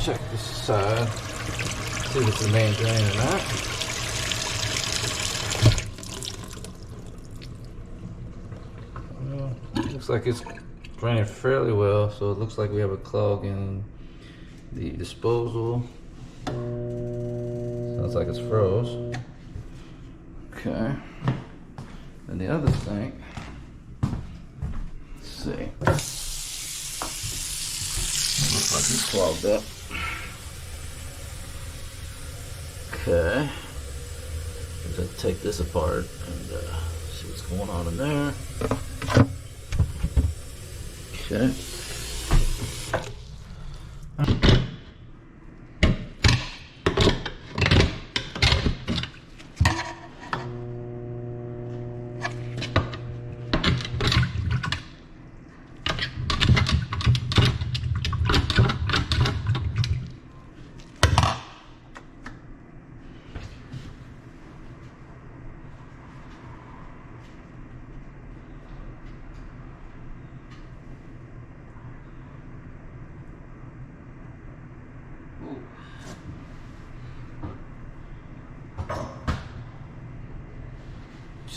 check this side, see if it's the main drain or not. Well, looks like it's draining fairly well, so it looks like we have a clog in the disposal. Sounds like it's froze. Okay. And the other thing, let's see. Looks like it's clogged up. Okay. Let's take this apart and see what's going on in there. Okay.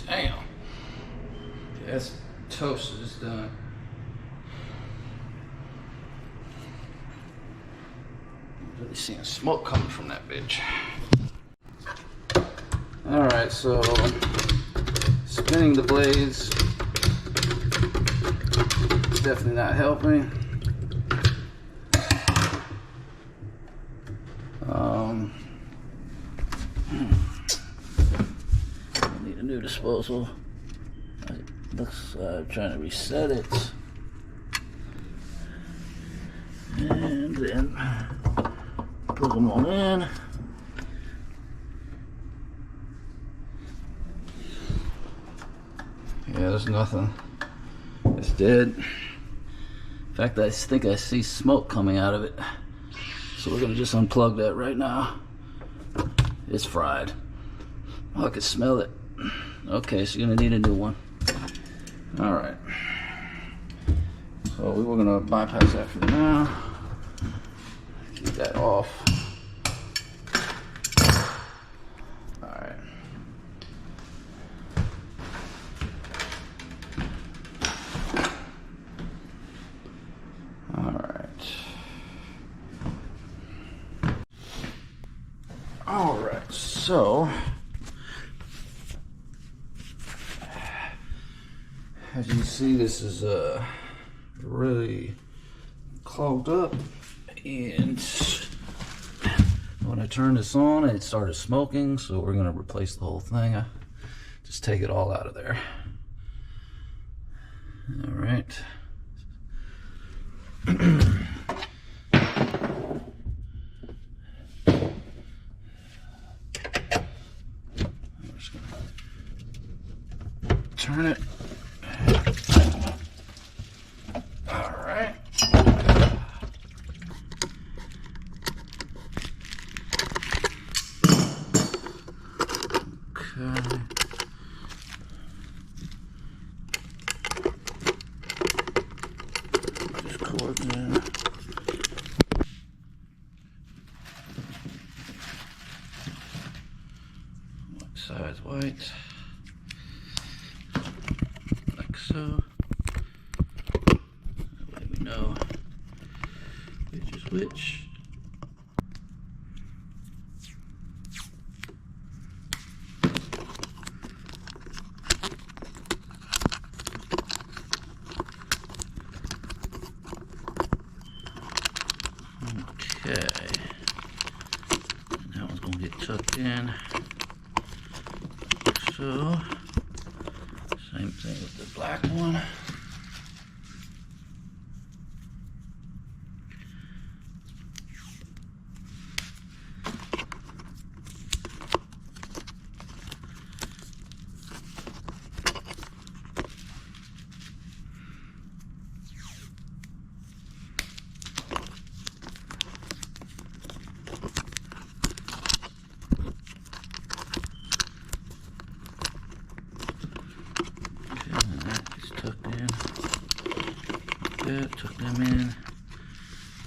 Damn. Okay, that's toasted, it's done. Really seeing smoke coming from that bitch. Alright, so spinning the blades definitely not helping. Need a new disposal. It looks trying to reset it. And then plug them all in. Yeah, there's nothing. It's dead. In fact, I think I see smoke coming out of it. So we're gonna just unplug that right now. It's fried. Oh, I can smell it. Okay, so you're gonna need a new one. All right. So we were gonna bypass that for now. Keep that off. All right. All right. All right. So, as you see, this is really clogged up, and when I turned this on, it started smoking, so we're going to replace the whole thing. Just take it all out of there. All right. I'm just going to turn it. Just cord in. White side's white. Like so. That way we know which is which. Okay, and that one's gonna get tucked in. So, same thing with the black one. Tuck them in.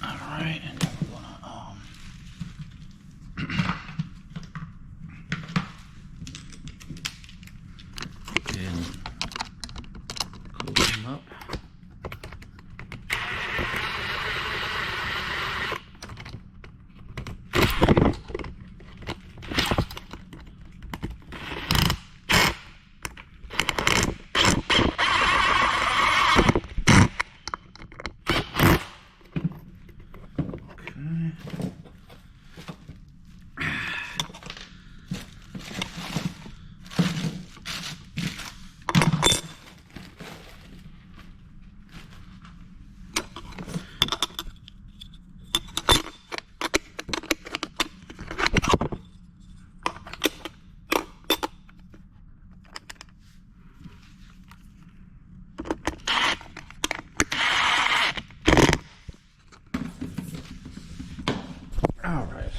All right, and then we're gonna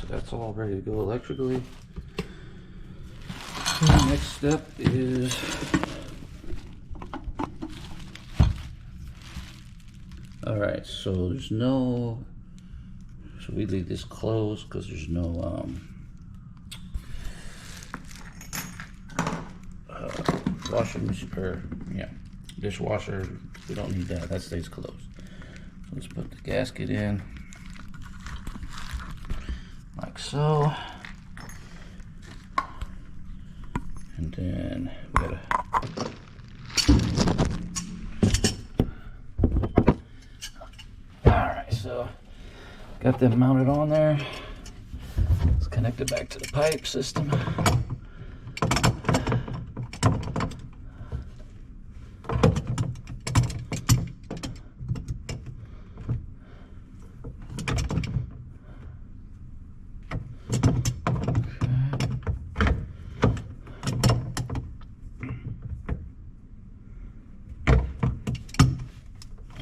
so that's all ready to go electrically. The next step is alright, so there's no, so we leave this closed because there's no washing machine, or yeah, dishwasher. We don't need that, that stays closed. So let's put the gasket in like so, and then we gotta so got them mounted on there. Let's connect it back to the pipe system.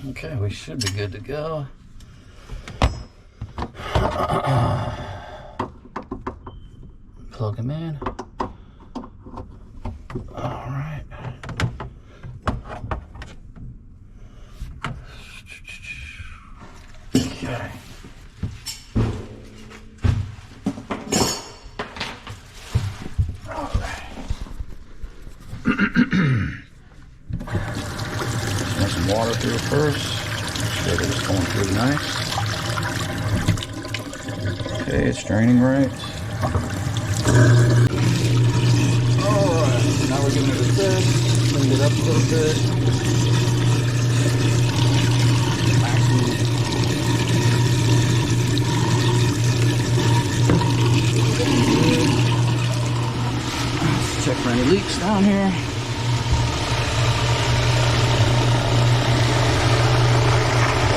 Okay, we should be good to go. Plug them in. All right. Okay. All right. Run some water through it first. Make sure that it's going through nice. Okay, it's draining right. Alright, now we're giving it a test. Clean it up a little bit. Let's check for any leaks down here.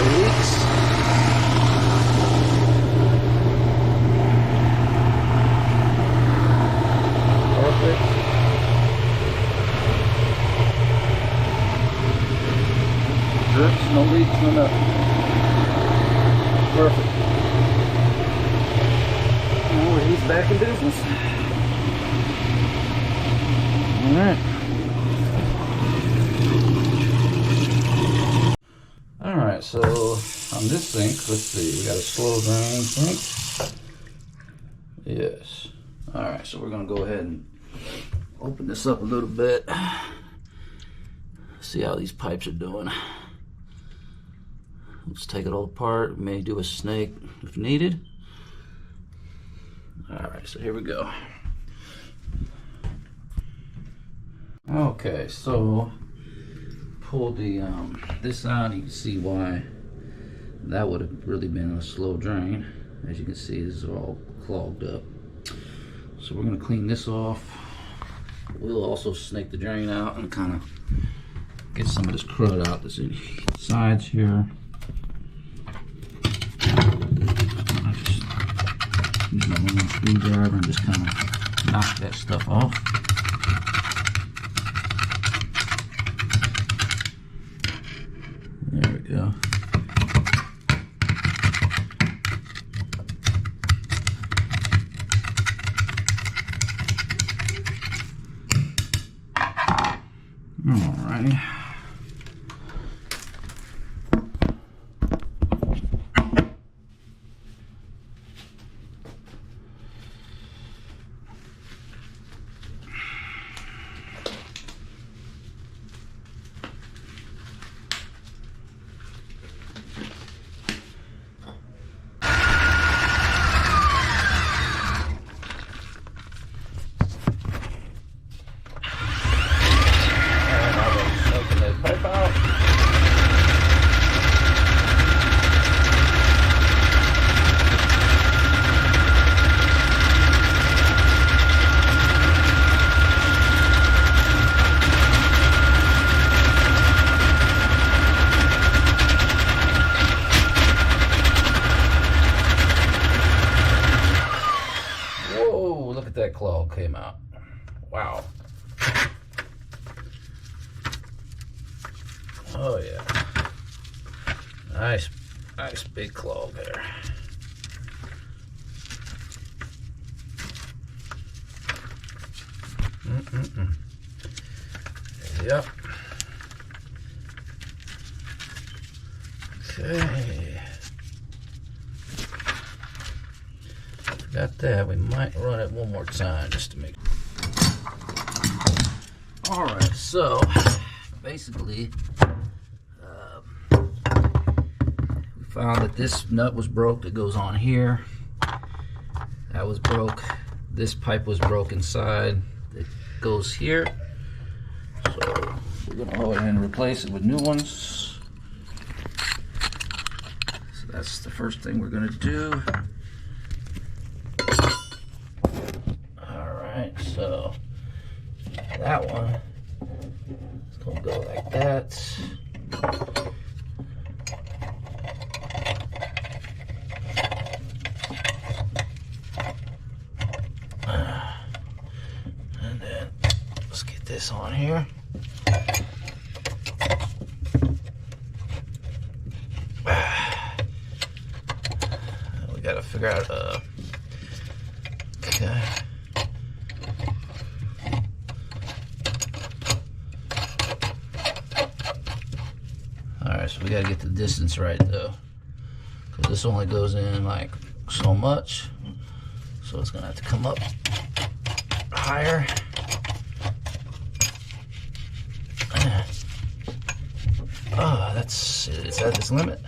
Leaks. Perfect. Drips, no leaks, no nothing. Perfect. Now he's back in business. All right. All right, so on this sink, let's see, we got a slow drain sink. Yes. All right, so we're gonna go ahead and open this up a little bit. See how these pipes are doing. Let's take it all apart. We may do a snake if needed. All right, so here we go. Okay, so pull the this out. You can see why that would have really been a slow drain. As you can see, this is all clogged up. So we're gonna clean this off. We'll also snake the drain out and kind of get some of this crud out that's in the sides here. I just use my little screwdriver and just kind of knock that stuff off. There we go. Alrighty. That clog came out. Wow. Oh yeah. Nice big clog there. Yep. Okay. Got that. We might run it one more time just to make. All right. So basically, we found that this nut was broke that goes on here. That was broke. This pipe was broke inside. It goes here. So we're gonna go ahead and replace it with new ones. So that's the first thing we're gonna do. All right, so that one is gonna go like that. And then let's get this on here. We gotta figure out okay. Alright, so we gotta get the distance right though, because this only goes in like so much, so it's gonna have to come up higher. Oh, it's at this limit.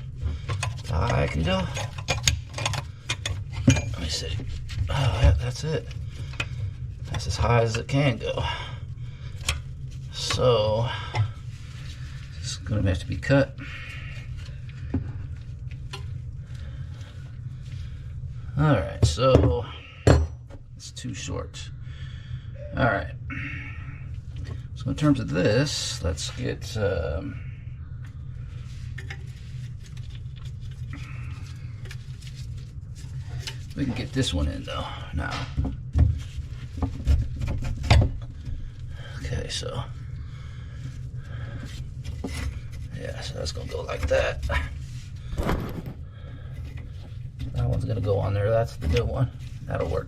That's how high I can go. Let me see. Oh, yeah, that's it. That's as high as it can go. So it's gonna have to be cut. All right, so it's too short. All right. So in terms of this, let's get we can get this one in though now. Okay, so yeah, so that's gonna go like that. That one's gonna go on there. That's the new one. That'll work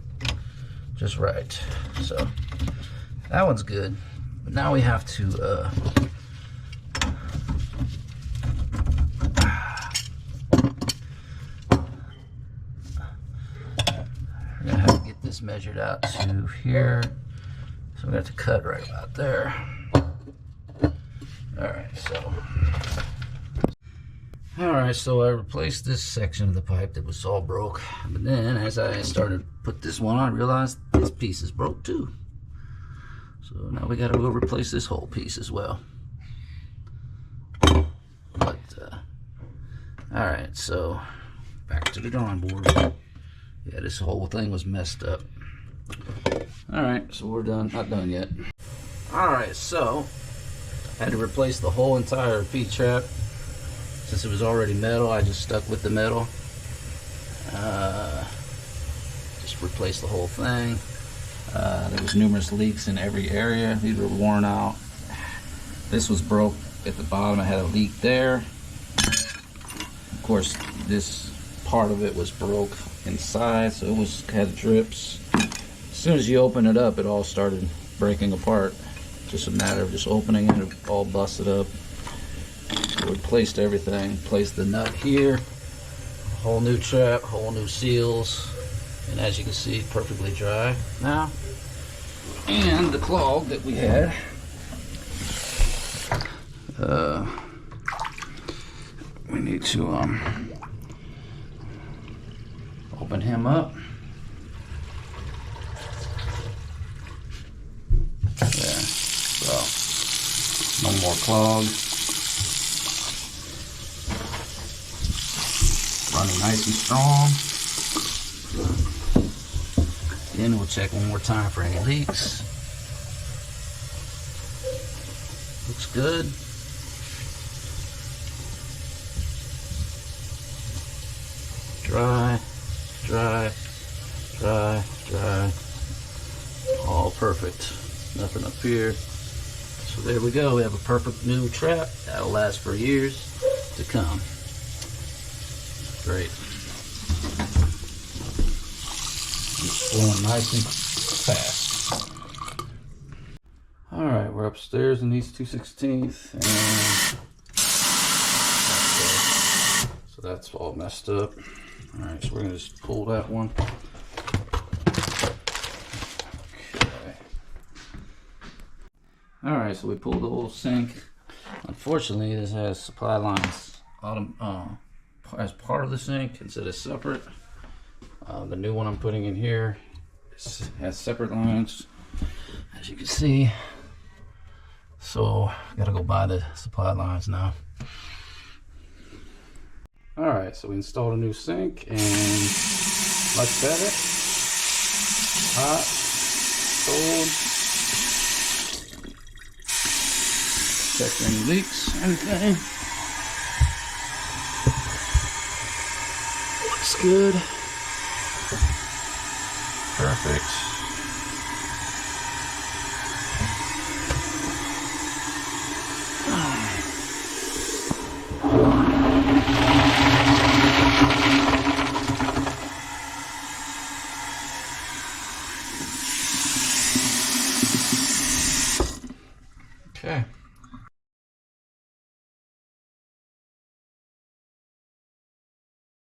just right. So that one's good. But now we have to we're gonna have to get this measured out to here. So we have to cut right about there. Alright, so I replaced this section of the pipe that was all broke. But then as I started to put this one on, I realized this piece is broke too. So now we gotta go replace this whole piece as well. But alright, so back to the drawing board. Yeah, this whole thing was messed up. Alright, so we're done. Not done yet. Alright, so I had to replace the whole entire P-trap. Since it was already metal, I just stuck with the metal. Just replaced the whole thing. There was numerous leaks in every area. These were worn out. This was broke at the bottom. I had a leak there. Of course, this part of it was broke inside, so it had drips. As soon as you open it up, it all started breaking apart. Just a matter of just opening it, it all busted up. So we replaced everything. Placed the nut here. Whole new trap, whole new seals, and as you can see, perfectly dry now. And the clog that we had, we need to open him up. There. So no more clog. Running nice and strong. Then we'll check one more time for any leaks. Looks good. Dry, dry, dry, dry. All perfect. Nothing up here. So there we go. We have a perfect new trap that'll last for years to come. Great. It's flowing nice and fast. We're upstairs in these 2/16, and so that's all messed up. All right, so we're gonna just pull that one. Okay. All right, so we pulled the whole sink. Unfortunately, this has supply lines as part of the sink instead of separate. The new one I'm putting in here has separate lines, as you can see. So I gotta go buy the supply lines now. All right, so we installed a new sink, and much better. Hot, cold. Check for any leaks, everything. Looks good. Perfect.